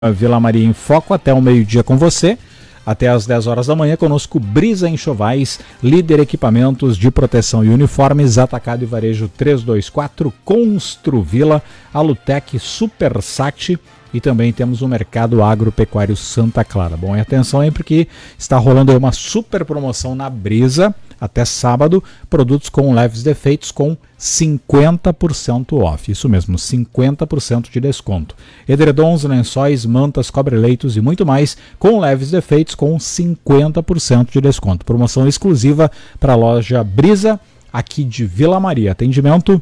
Vila Maria em Foco até o meio-dia com você, até às 10 horas da manhã conosco Brisa Enxovais, líder equipamentos de proteção e uniformes, atacado e varejo 324, Construvila, Alutec, Supersat e também temos o Mercado Agropecuário Santa Clara. Bom, e atenção aí porque está rolando aí uma super promoção na Brisa até sábado, produtos com leves defeitos com 50% off, isso mesmo, 50% de desconto. Edredons, lençóis, mantas, cobre-leitos e muito mais com leves defeitos com 50% de desconto. Promoção exclusiva para a loja Brisa, aqui de Vila Maria. Atendimento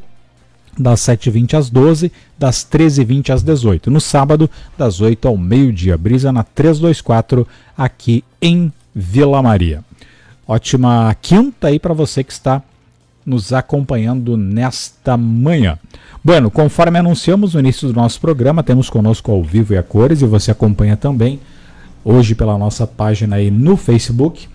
das 7h20 às 12, das 13h20 às 18. No sábado, das 8 ao meio-dia. Brisa na 324, aqui em Vila Maria. Ótima quinta aí para você que está nos acompanhando nesta manhã. Bueno, conforme anunciamos no início do nosso programa, temos conosco ao vivo e a cores, e você acompanha também hoje pela nossa página aí no Facebook,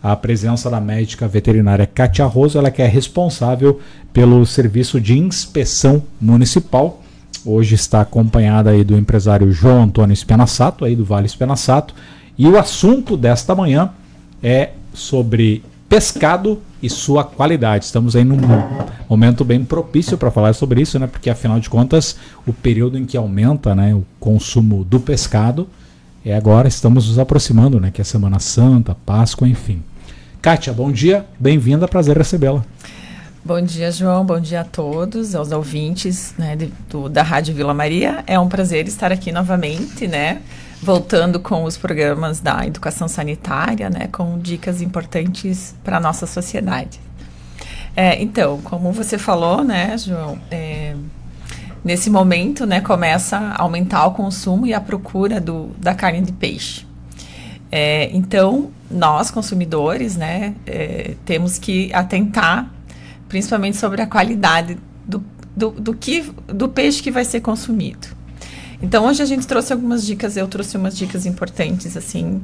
a presença da médica veterinária Kátia Rosa, ela que é responsável pelo serviço de inspeção municipal. Hoje está acompanhada aí do empresário João Antônio Spenassato, aí do Vale Spenassato, e o assunto desta manhã é sobre pescado e sua qualidade. Estamos aí num momento bem propício para falar sobre isso, né? Porque afinal de contas, o período em que aumenta, né, o consumo do pescado é agora, estamos nos aproximando, né? Que é Semana Santa, Páscoa, enfim. Kátia, bom dia, bem-vinda, prazer recebê-la. Bom dia, João, bom dia a todos, aos ouvintes, né, da Rádio Vila Maria. É um prazer estar aqui novamente, né? Voltando com os programas da educação sanitária, né, com dicas importantes para a nossa sociedade. Então, como você falou, né, João, nesse momento, né, começa a aumentar o consumo e a procura da carne de peixe. Então, nós, consumidores, né, temos que atentar principalmente sobre a qualidade do peixe que vai ser consumido. Então, hoje a gente trouxe algumas dicas, eu trouxe umas dicas importantes, assim,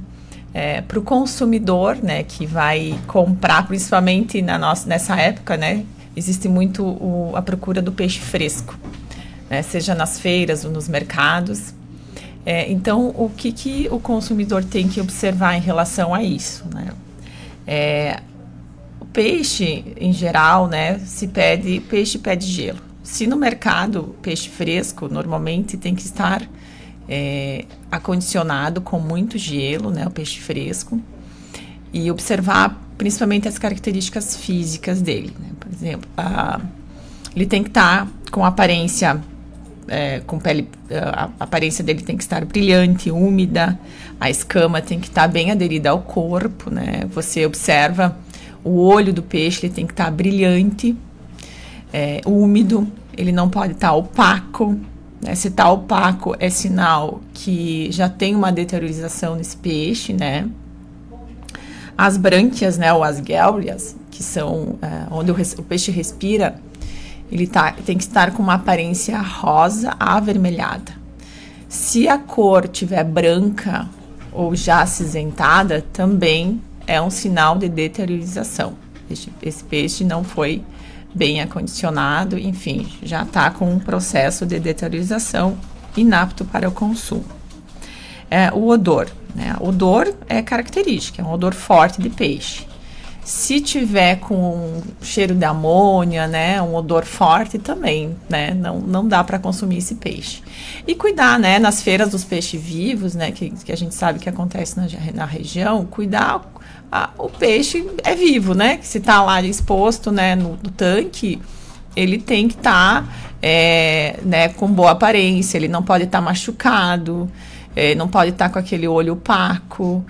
para o consumidor, né, que vai comprar, principalmente nessa época, né, existe muito a procura do peixe fresco, né, seja nas feiras ou nos mercados. Então, o que o consumidor tem que observar em relação a isso, né? O peixe, em geral, né, peixe pede gelo. Se no mercado, peixe fresco, normalmente tem que estar acondicionado com muito gelo, né, o peixe fresco, e observar principalmente as características físicas dele, né? Por exemplo, ele tem que estar com aparência, com pele, a aparência dele tem que estar brilhante, úmida, a escama tem que estar bem aderida ao corpo, né? Você observa o olho do peixe, ele tem que estar brilhante, úmido, ele não pode estar opaco, né? Se está opaco é sinal que já tem uma deteriorização nesse peixe, né? As brânquias, né, ou as guelrias, que são onde o peixe respira, ele tem que estar com uma aparência rosa avermelhada. Se a cor tiver branca ou já acinzentada, também é um sinal de deteriorização. Esse peixe não foi bem acondicionado, enfim, já está com um processo de deteriorização inapto para o consumo. O odor, né? O odor é característico, é um odor forte de peixe. Se tiver com cheiro de amônia, né, um odor forte também, né, não dá para consumir esse peixe. E cuidar, né, nas feiras dos peixes vivos, né, que a gente sabe que acontece na região, cuidar, o peixe é vivo, né, que se está lá exposto, né, no tanque, ele tem que estar, né, com boa aparência, ele não pode estar machucado, não pode estar com aquele olho opaco.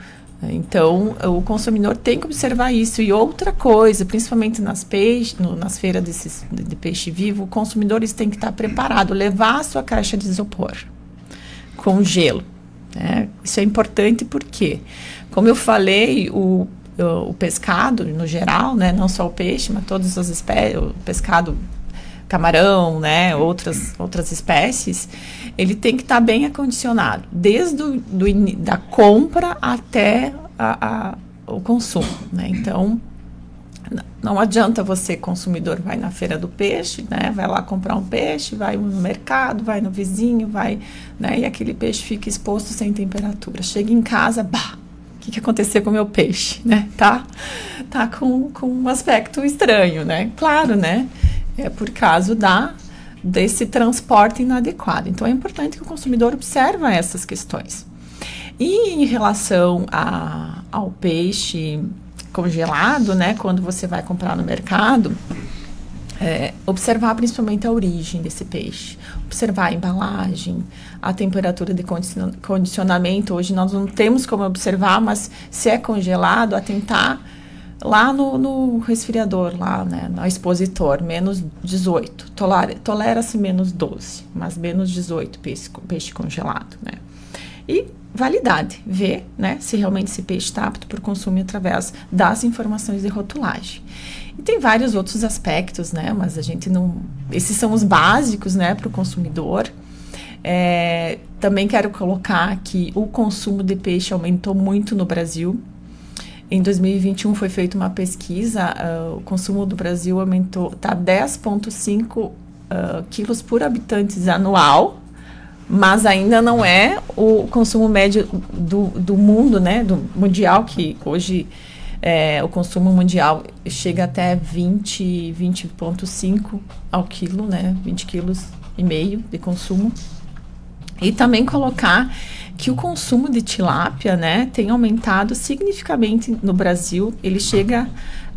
Então, o consumidor tem que observar isso. E outra coisa, principalmente nas feiras de peixe vivo, consumidores têm que estar preparados, levar a sua caixa de isopor com gelo, né? Isso é importante porque, como eu falei, o pescado, no geral, né, não só o peixe, mas todas as espécies, o pescado, camarão, né, outras espécies, ele tem que estar bem acondicionado, desde da compra até o consumo, né? Então, Não adianta você, consumidor, vai na feira do peixe, né? Vai lá comprar um peixe, vai no mercado, vai no vizinho, vai, né? E aquele peixe fica exposto sem temperatura. Chega em casa, bah, o que aconteceu com o meu peixe, né? Tá com um aspecto estranho, né? Claro, né? É por causa desse transporte inadequado. Então, é importante que o consumidor observe essas questões. E em relação ao peixe congelado, né, quando você vai comprar no mercado, observar principalmente a origem desse peixe, observar a embalagem, a temperatura de condicionamento. Hoje nós não temos como observar, mas se é congelado, atentar lá no resfriador, lá, né, no expositor, menos 18, tolera-se menos 12, mas menos 18 peixe congelado, né. E validade, ver, né, se realmente esse peixe está apto para o consumo através das informações de rotulagem. E tem vários outros aspectos, né, mas a gente não... Esses são os básicos, né, para o consumidor. Também quero colocar que o consumo de peixe aumentou muito no Brasil. Em 2021 foi feita uma pesquisa, o consumo do Brasil aumentou, está 10,5 quilos por habitantes anual, mas ainda não é o consumo médio do mundo, né, do mundial, que hoje o consumo mundial chega até 20,5 ao quilo, né, 20 quilos e meio de consumo. E também colocar que o consumo de tilápia, né, tem aumentado significativamente no Brasil. Ele chega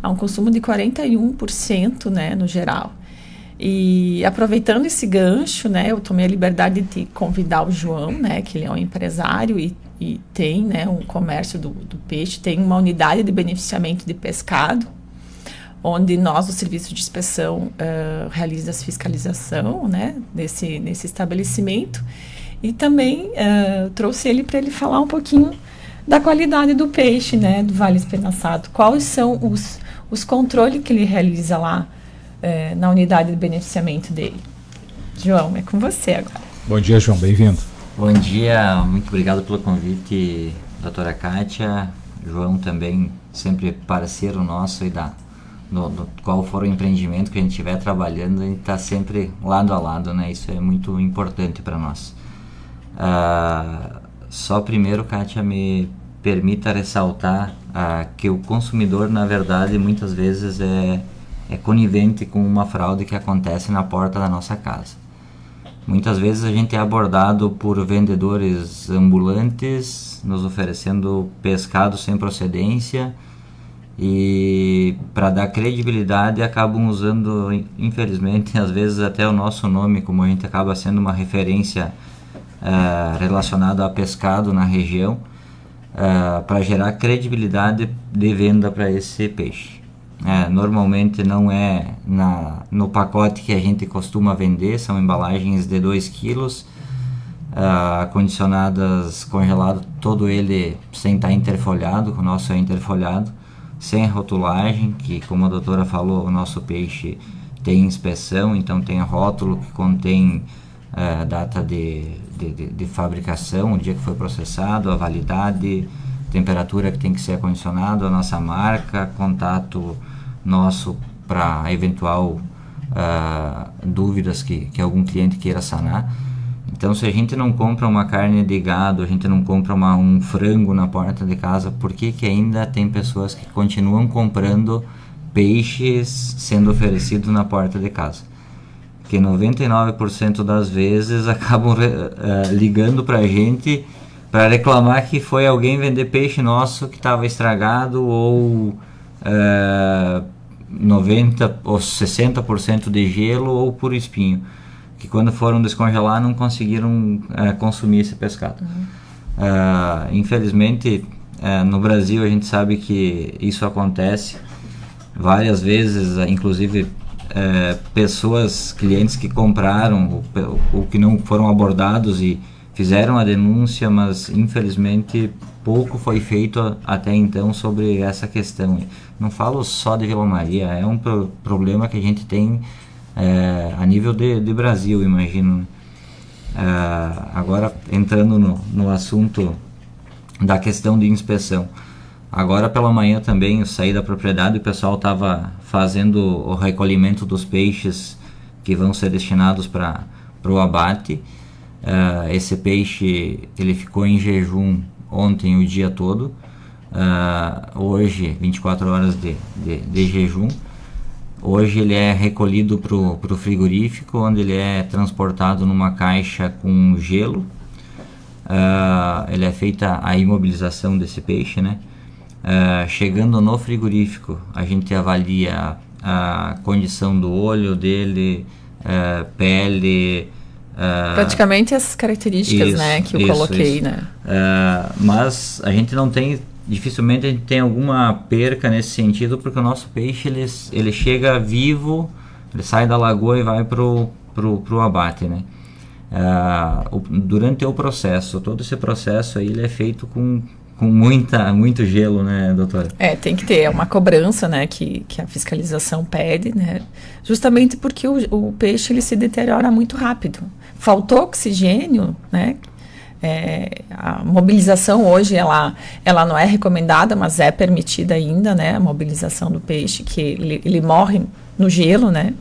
a um consumo de 41%, né, no geral. E aproveitando esse gancho, né, eu tomei a liberdade de convidar o João, né, que ele é um empresário e tem, né, um comércio do peixe, tem uma unidade de beneficiamento de pescado, onde nós, o Serviço de Inspeção, realiza a fiscalização, né, nesse estabelecimento. E também trouxe ele para ele falar um pouquinho da qualidade do peixe, né, do Vale Espenaçado. Quais são os controles que ele realiza lá na unidade de beneficiamento dele. João, é com você agora. Bom dia, João, bem-vindo. Bom dia, muito obrigado pelo convite, doutora Kátia. João também, sempre parceiro nosso e qual for o empreendimento que a gente estiver trabalhando, a gente está sempre lado a lado, né? Isso é muito importante para nós. Só primeiro, Kátia, me permita ressaltar que o consumidor, na verdade, muitas vezes é conivente com uma fraude que acontece na porta da nossa casa. Muitas vezes a gente é abordado por vendedores ambulantes, nos oferecendo pescado sem procedência, e para dar credibilidade acabam usando, infelizmente, às vezes até o nosso nome, como a gente acaba sendo uma referência relacionada a pescado na região, para gerar credibilidade de venda para esse peixe. Normalmente não é no pacote que a gente costuma vender, são embalagens de 2 quilos, condicionadas, congelado, todo ele sem estar interfolhado, que o nosso é interfolhado, sem rotulagem, que como a doutora falou, o nosso peixe tem inspeção, então tem rótulo que contém data de fabricação, o dia que foi processado, a validade, temperatura que tem que ser acondicionado, a nossa marca, contato nosso para eventual dúvidas que algum cliente queira sanar. Então, se a gente não compra uma carne de gado, a gente não compra um frango na porta de casa, por que ainda tem pessoas que continuam comprando peixes sendo oferecidos na porta de casa? Que 99% das vezes acabam ligando para a gente para reclamar que foi alguém vender peixe nosso que estava estragado, ou 90% ou 60% de gelo, ou por espinho, que quando foram descongelar não conseguiram consumir esse pescado. Infelizmente, no Brasil a gente sabe que isso acontece várias vezes, inclusive pessoas, clientes que compraram ou que não foram abordados e fizeram a denúncia, mas infelizmente pouco foi feito até então sobre essa questão. Não falo só de Vila Maria, é um problema que a gente tem a nível de Brasil, imagino. Agora, entrando no assunto da questão de inspeção. Agora pela manhã também eu saí da propriedade e o pessoal estava fazendo o recolhimento dos peixes que vão ser destinados para o abate. Esse peixe ele ficou em jejum ontem o dia todo, hoje 24 horas de jejum. Hoje ele é recolhido para o frigorífico, onde ele é transportado numa caixa com gelo. Ele é feita a imobilização desse peixe, né? Chegando no frigorífico, a gente avalia a condição do olho dele, pele, praticamente essas características, né, que eu coloquei, né? Mas a gente não tem, dificilmente a gente tem alguma perca nesse sentido, porque o nosso peixe ele chega vivo, ele sai da lagoa e vai pro abate, né? Durante o processo, todo esse processo aí ele é feito com muito gelo, né, doutora? Tem que ter uma cobrança, né, que a fiscalização pede, né, justamente porque o peixe ele se deteriora muito rápido. Faltou oxigênio, né, a mobilização hoje ela não é recomendada, mas é permitida ainda, né, a mobilização do peixe, que ele morre no gelo, né.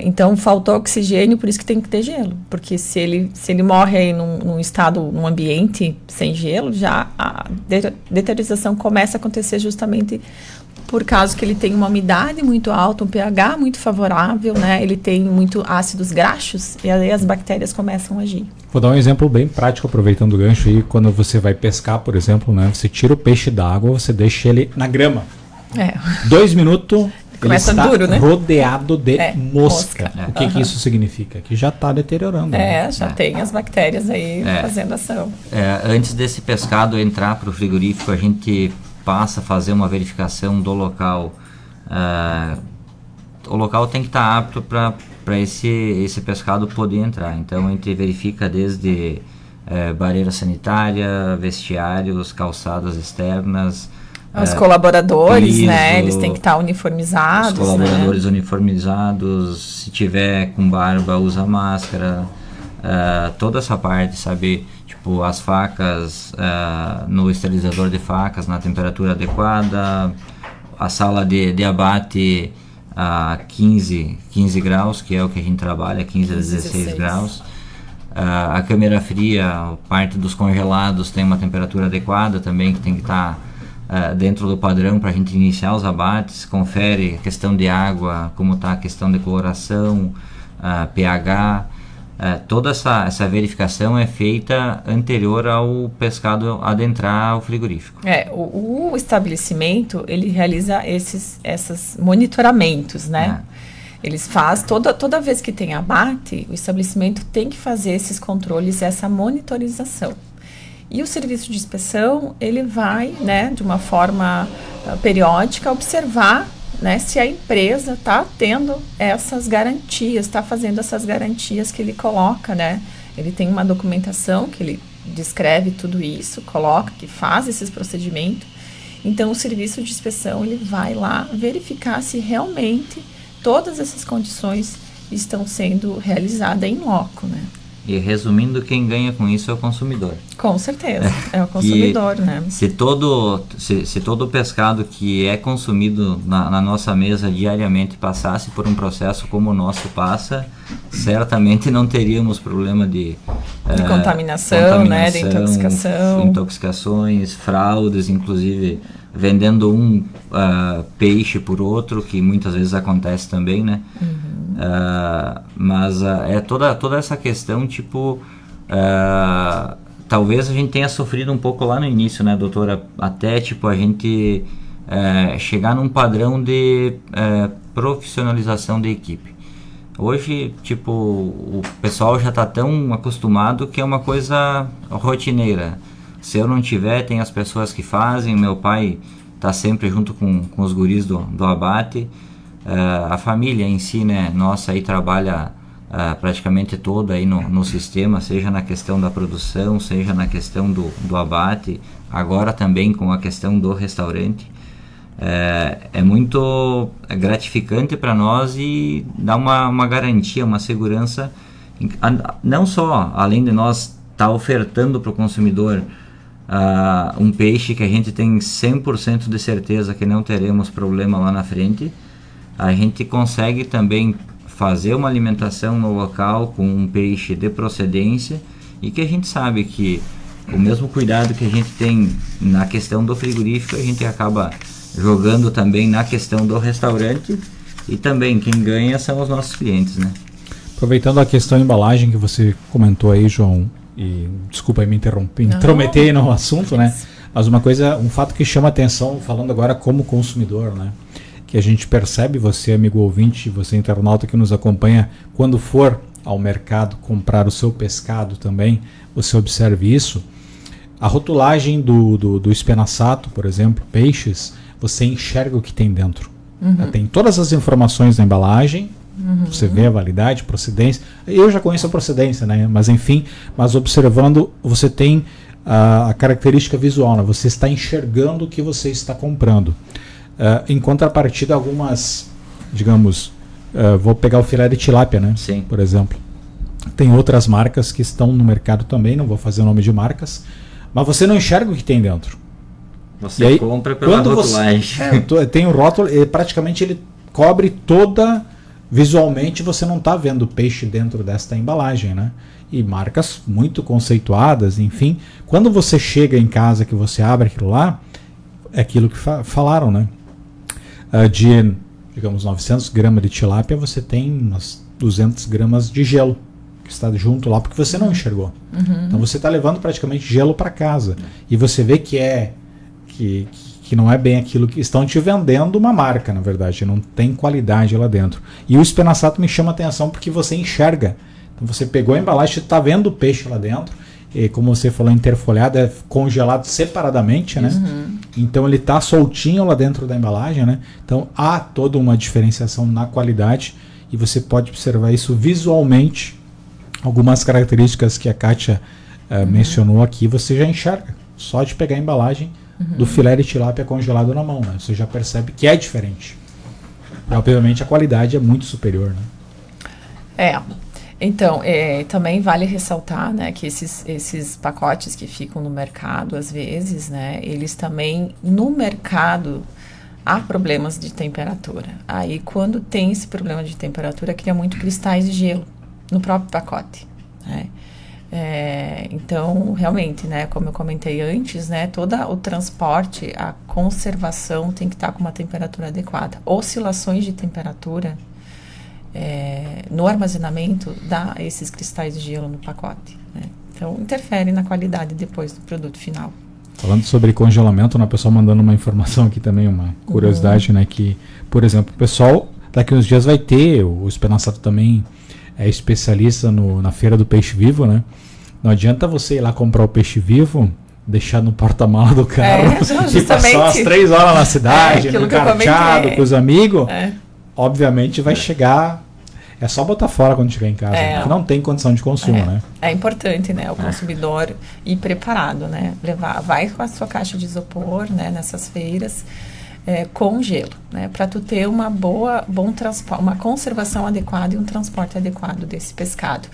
Então faltou oxigênio, por isso que tem que ter gelo, porque se ele morre aí num ambiente sem gelo, já a deteriorização começa a acontecer justamente por causa que ele tem uma umidade muito alta, um pH muito favorável, né? Ele tem muito ácidos graxos e aí as bactérias começam a agir. Vou dar um exemplo bem prático, aproveitando o gancho aí, quando você vai pescar, por exemplo, né? Você tira o peixe da água, você deixa ele na grama. 2 minutos... Começa ele está duro, né? rodeado de mosca. O que isso significa? Que já está deteriorando. Já tem as bactérias aí fazendo ação. Antes desse pescado entrar para o frigorífico, a gente passa a fazer uma verificação do local. O local tem que estar apto para esse pescado poder entrar. Então a gente verifica desde barreira sanitária, vestiários, calçadas externas. Os colaboradores, né? Eles têm que estar uniformizados. Os colaboradores uniformizados, se tiver com barba, usa máscara. Toda essa parte, sabe? Tipo, as facas no esterilizador de facas na temperatura adequada, a sala de abate a 15 graus, que é o que a gente trabalha, 15 a 16 graus. A câmera fria, parte dos congelados tem uma temperatura adequada também, que tem que estar dentro do padrão para a gente iniciar os abates. Confere a questão de água, como está a questão de coloração, pH. Toda essa verificação é feita anterior ao pescado adentrar o frigorífico. O estabelecimento ele realiza esses monitoramentos, né? Eles fazem, toda vez que tem abate, o estabelecimento tem que fazer esses controles, essa monitorização. E o serviço de inspeção, ele vai, né, de uma forma periódica, observar, né, se a empresa está tendo essas garantias, está fazendo essas garantias que ele coloca, né? Ele tem uma documentação que ele descreve tudo isso, coloca, que faz esses procedimentos. Então, o serviço de inspeção, ele vai lá verificar se realmente todas essas condições estão sendo realizadas em loco, né? E resumindo, quem ganha com isso é o consumidor. Com certeza, é o consumidor, né? Se todo pescado que é consumido na nossa mesa diariamente passasse por um processo como o nosso passa, certamente não teríamos problema de contaminação, né? De intoxicações, fraudes, inclusive vendendo um peixe por outro, que muitas vezes acontece também, né? Mas toda essa questão, tipo, talvez a gente tenha sofrido um pouco lá no início, né, doutora? Até, tipo, a gente chegar num padrão de profissionalização da equipe. Hoje, tipo, o pessoal já está tão acostumado que é uma coisa rotineira. Se eu não tiver, tem as pessoas que fazem. Meu pai está sempre junto com os guris do abate. A família em si, né, nossa, aí trabalha praticamente toda aí no sistema, seja na questão da produção, seja na questão do abate, agora também com a questão do restaurante. É muito gratificante para nós e dá uma garantia, uma segurança, não só além de nós estar ofertando para o consumidor um peixe que a gente tem 100% de certeza que não teremos problema lá na frente, a gente consegue também fazer uma alimentação no local com um peixe de procedência e que a gente sabe que o mesmo cuidado que a gente tem na questão do frigorífico, a gente acaba jogando também na questão do restaurante, e também quem ganha são os nossos clientes, né? Aproveitando a questão da embalagem que você comentou aí, João, e desculpa aí me intrometer no assunto, né? Mas um fato que chama atenção, falando agora como consumidor, né? Que a gente percebe, você amigo ouvinte, você internauta que nos acompanha, quando for ao mercado comprar o seu pescado também, você observe isso. A rotulagem do espenaçato, por exemplo, peixes, você enxerga o que tem dentro. Tem todas as informações na embalagem, você vê a validade, procedência. Eu já conheço a procedência, né? Mas enfim, observando, você tem a característica visual, né? Você está enxergando o que você está comprando. Em contrapartida, algumas, digamos, vou pegar o filé de tilápia, né? Sim. Por exemplo. Tem outras marcas que estão no mercado também, não vou fazer o nome de marcas, mas você não enxerga o que tem dentro. Você aí, compra pela rotulagem. Tem um rótulo, praticamente ele cobre toda, visualmente você não está vendo o peixe dentro desta embalagem, né? E marcas muito conceituadas, enfim. Quando você chega em casa, que você abre aquilo lá, é aquilo que falaram, né? De, digamos, 900 gramas de tilápia, você tem umas 200 gramas de gelo que está junto lá, porque você não enxergou. Então você está levando praticamente gelo para casa. E você vê que não é bem aquilo que estão te vendendo, uma marca, na verdade, não tem qualidade lá dentro. E o espenaçato me chama a atenção porque você enxerga. Então você pegou a embalagem, você está vendo o peixe lá dentro, e como você falou, interfolhado, é congelado separadamente, né? Então ele está soltinho lá dentro da embalagem, né? Então há toda uma diferenciação na qualidade e você pode observar isso visualmente. Algumas características que a Kátia mencionou aqui, você já enxerga. Só de pegar a embalagem do filé de tilápia congelado na mão, né? Você já percebe que é diferente. E, obviamente a qualidade é muito superior, né? Então, também vale ressaltar, né, que esses pacotes que ficam no mercado, às vezes, né, eles também, no mercado, há problemas de temperatura. Aí, quando tem esse problema de temperatura, cria muito cristais de gelo no próprio pacote, né? Então, realmente, né, como eu comentei antes, né, todo o transporte, a conservação tem que estar com uma temperatura adequada. Oscilações de temperatura no armazenamento dá esses cristais de gelo no pacote, né? Então, interfere na qualidade depois do produto final. Falando sobre congelamento, né, o pessoal mandando uma informação aqui também, uma curiosidade, né, que, por exemplo, o pessoal daqui uns dias vai ter, o Espenaçato também é especialista na Feira do Peixe Vivo, né? Não adianta você ir lá comprar o peixe vivo, deixar no porta-mala do carro e passar umas 3 horas na cidade, no carteado, com os amigos. Obviamente vai chegar... É só botar fora quando chegar em casa, porque não tem condição de consumo, né? É importante, né? O consumidor ir preparado, né? Vai com a sua caixa de isopor, né? Nessas feiras, com gelo, né? Para tu ter uma uma conservação adequada e um transporte adequado desse pescado.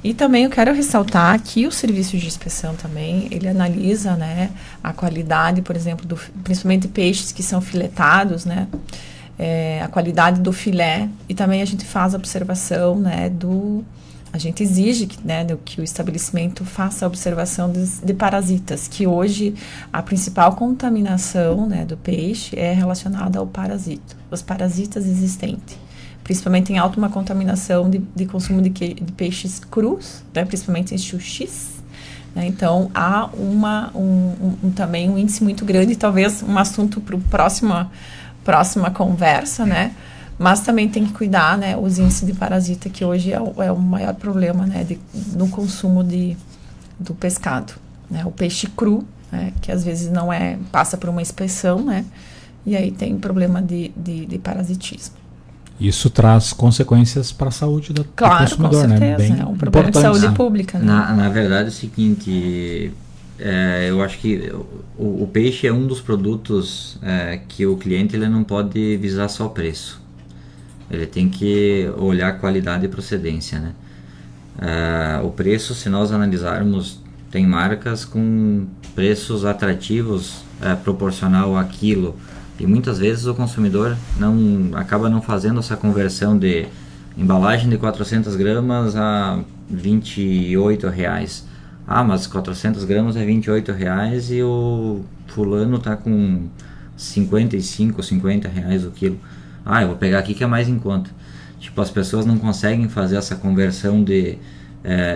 E também eu quero ressaltar que o serviço de inspeção também, ele analisa, né? A qualidade, por exemplo, principalmente peixes que são filetados, né? A qualidade do filé, e também a gente faz a observação, né, a gente exige que o estabelecimento faça a observação de parasitas, que hoje a principal contaminação, né, do peixe é relacionada ao parasito, os parasitas existentes, principalmente em alta uma contaminação de consumo de peixes crus, né, principalmente em chuchis, né? Então há também um índice muito grande, talvez um assunto para o próxima conversa, né? Mas também tem que cuidar, né? Os índices de parasita, que hoje é o maior problema, né? No consumo do pescado, né? O peixe cru, né? Que às vezes não passa por uma inspeção, né? E aí tem problema de parasitismo. Isso traz consequências para a saúde do consumidor, com certeza, né? Bem um problema de saúde pública, né? Na verdade é o seguinte... eu acho que o peixe é um dos produtos que o cliente ele não pode visar só o preço. Ele tem que olhar qualidade e procedência, né? O preço, se nós analisarmos Tem marcas com preços atrativos proporcional a quilo, e muitas vezes o consumidor acaba não fazendo essa conversão de embalagem de 400 gramas a R$28. Mas 400 gramas é R$28 e o fulano tá com 55, R$50 o quilo. Eu vou pegar aqui que é mais em conta. Tipo, as pessoas não conseguem fazer essa conversão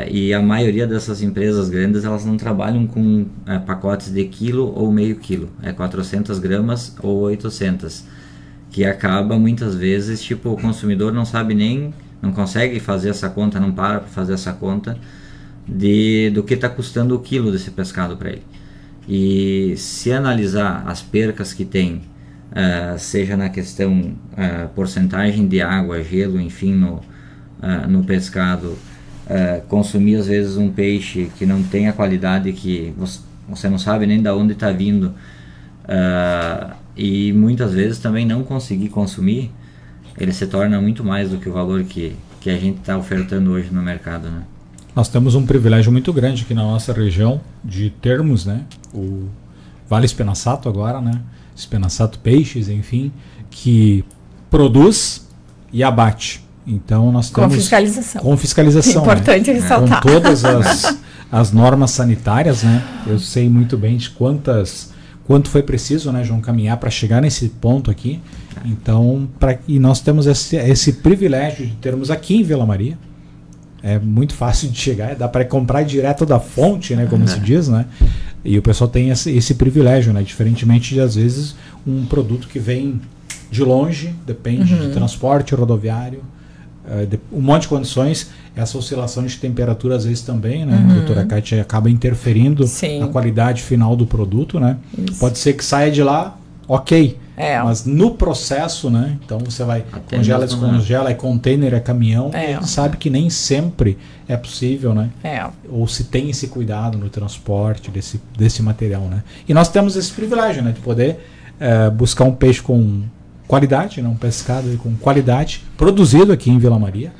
e a maioria dessas empresas grandes, elas não trabalham com pacotes de quilo ou meio quilo. É 400 gramas ou 800. Que acaba muitas vezes, tipo, o consumidor não consegue fazer essa conta, não para fazer essa conta do que está custando o quilo desse pescado para ele. E se analisar as percas que tem, seja na questão porcentagem de água, gelo, enfim, no pescado, consumir às vezes um peixe que não tem a qualidade, que você não sabe nem de onde está vindo, e muitas vezes também não conseguir consumir, ele se torna muito mais do que o valor que a gente está ofertando hoje no mercado, né? Nós temos um privilégio muito grande aqui na nossa região de termos, né, o Vale Espinassato agora, né, Espinassato Peixes, enfim, que produz e abate. Então nós temos com fiscalização, importante, né, ressaltar. com todas as normas sanitárias, né. Eu sei muito bem de quanto foi preciso, né, João, caminhar para chegar nesse ponto aqui. Então, e nós temos esse privilégio de termos aqui em Vila Maria. É muito fácil de chegar, dá para comprar direto da fonte, né, como se diz, né? E o pessoal tem esse privilégio, né? Diferentemente de, às vezes, um produto que vem de longe, depende de transporte rodoviário, um monte de condições. Essa oscilação de temperatura, às vezes, também, né? A doutora Kátia acaba interferindo na qualidade final do produto, né? Isso. Pode ser que saia de lá, ok. Mas no processo, né? Então você vai congela, descongela, é container, é caminhão, e a gente sabe que nem sempre é possível, né? Ou se tem esse cuidado no transporte desse material, né? E nós temos esse privilégio, né? De poder buscar um peixe com qualidade, né? Um pescado com qualidade, produzido aqui em Vila Maria,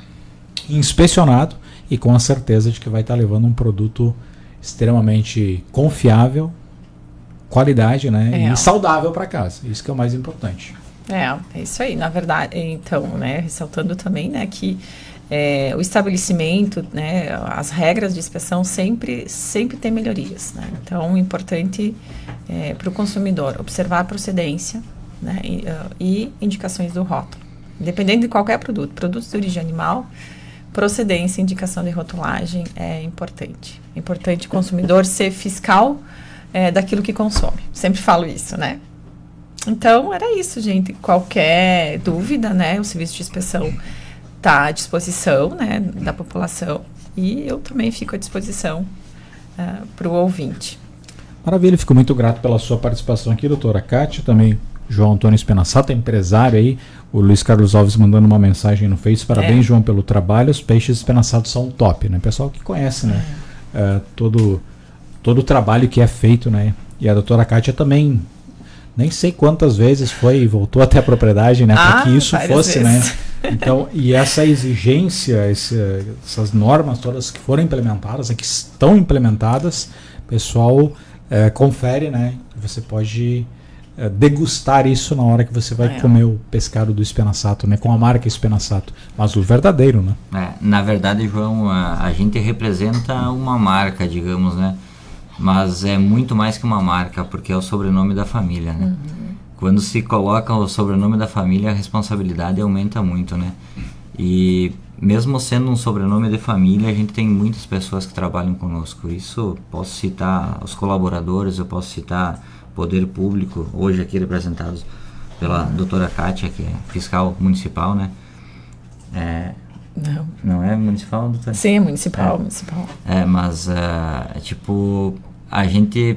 inspecionado e com a certeza de que vai estar levando um produto extremamente confiável, qualidade, né, e saudável para casa. Isso que é o mais importante. É isso aí, na verdade. Então, né, ressaltando também, né, que o estabelecimento, né, as regras de inspeção sempre tem melhorias, né? Então, importante para o consumidor observar a procedência, né, e indicações do rótulo. Independente de qualquer produtos de origem animal, procedência, indicação de rotulagem é importante. É importante o consumidor ser fiscal daquilo que consome. Sempre falo isso, né? Então, era isso, gente. Qualquer dúvida, né? O serviço de inspeção está à disposição, né, da população. E eu também fico à disposição para o ouvinte. Maravilha, fico muito grato pela sua participação aqui, doutora Kátia. Também João Antônio Espinassato, empresário aí. O Luiz Carlos Alves mandando uma mensagem no Face. Parabéns, João, pelo trabalho. Os peixes espinassados são top, né? Pessoal que conhece, né? Todo o trabalho que é feito, né? E a doutora Kátia também, nem sei quantas vezes foi e voltou até a propriedade, né? Para que isso fosse, vezes, né? Então, e essa exigência, essas normas todas que foram implementadas, que estão implementadas, pessoal confere, né? Você pode degustar isso na hora que você vai comer o pescado do Espinassato, né? Com a marca Espinassato, mas o verdadeiro, né? Na verdade, João, a gente representa uma marca, digamos, né? Mas é muito mais que uma marca, porque é o sobrenome da família, né? Quando se coloca o sobrenome da família, a responsabilidade aumenta muito, né? E mesmo sendo um sobrenome de família, a gente tem muitas pessoas que trabalham conosco. Isso, posso citar os colaboradores, eu posso citar o poder público, hoje aqui representados pela doutora Kátia, que é fiscal municipal, né? Não é municipal, doutora? Sim, é municipal. Municipal. Mas, tipo, a gente,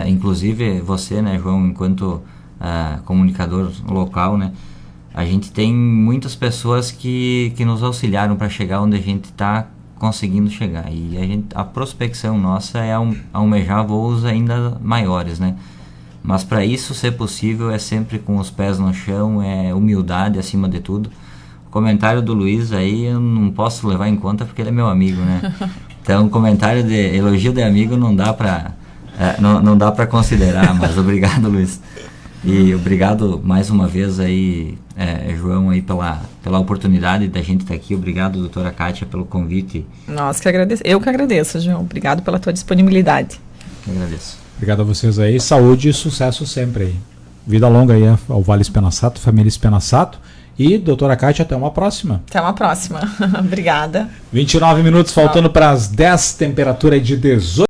inclusive você, né, João, enquanto comunicador local, né, a gente tem muitas pessoas que nos auxiliaram para chegar onde a gente está conseguindo chegar. E a prospecção nossa é almejar voos ainda maiores, né? Mas para isso ser possível é sempre com os pés no chão, é humildade acima de tudo. O comentário do Luiz aí eu não posso levar em conta porque ele é meu amigo, né? Então, comentário de elogio de amigo não dá para considerar, mas obrigado, Luiz. E obrigado mais uma vez aí, João, aí pela oportunidade da gente estar aqui. Obrigado, doutora Kátia, pelo convite. Nós que agradecemos. Eu que agradeço, João. Obrigado pela tua disponibilidade. Eu agradeço. Obrigado a vocês aí. Saúde e sucesso sempre aí. Vida longa aí ao Vale Espenaçato, família Espenaçato. E, doutora Kátia, até uma próxima. Até uma próxima. Obrigada. 29 minutos faltando para as 10, temperatura de 18.